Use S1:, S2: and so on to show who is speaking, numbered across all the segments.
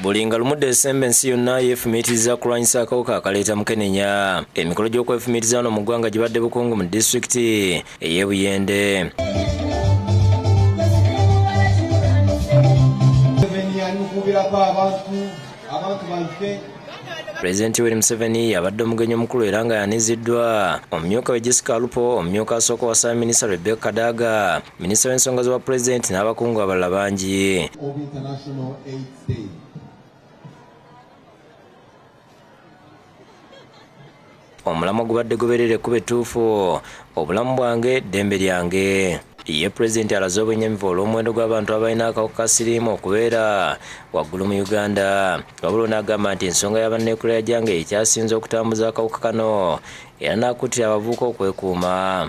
S1: Buli nga lumu Desemba ensi yonna yeefumiitiriza kulwanyisa akawuka akaleeta mukenenya. Emikolo gy'okwefumiitiriza wano mu ggwanga gibadde bukungu mu disitulikiti ey'e Buyende. Pulezidenti Museveni yabadde omugenyi omukulu era nga yaniziddwa omumyuka we Jessica Alupo, omumyuka asooka wa Ssaabaminisita Minisita Rebecca Kadaga, minisita w'ensonga z'obwa pulezidenti n'abakungu abalala bangi. Omulamwa gubadde gubeerera ekkuba ettuufu, obulamu bwange ddembe lyange. Ye pulezidenti alaze obwennyamivu olw'omuwendo gw'abantu abalina akawuka ka siriimu okubeera waggulu mu Uganda. Wabula n'agamba nti ensonga y'abanneekulira gyange ekyasinze okutambuza akawuka kano era n'akuutira abavubuka okwekuuma.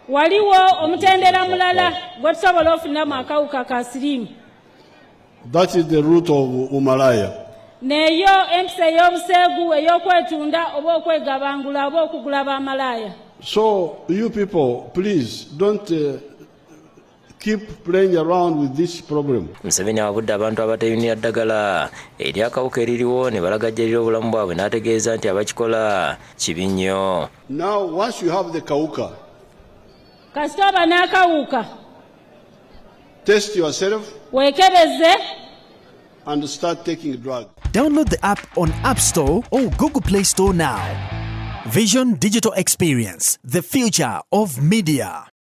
S2: Waliwo omutendera mulala gwe tusobola ofunamu akawuka ka siriimu.
S3: That is the root of umalaya.
S2: Neyo empisa ey'obuseegu ey'okwetunda oba okwegabangula oba okugula b'amalaaya.
S3: So you people, please don't keep playing around with this problem.
S1: Museveni awabudde abantu abateyunira ddagala eri akawuka eririwo ne balagajjalira obulamu bwabwe n'ategeeza nti abakikola kibi nnyo.
S3: Now once you have the kawuka,
S2: kasita oba n'akawuka,
S3: test yourself
S2: weekebeze
S3: and start taking drugs.
S4: Download the app on App Store or Google Play Store now. Vision Digital Experience, the future of media.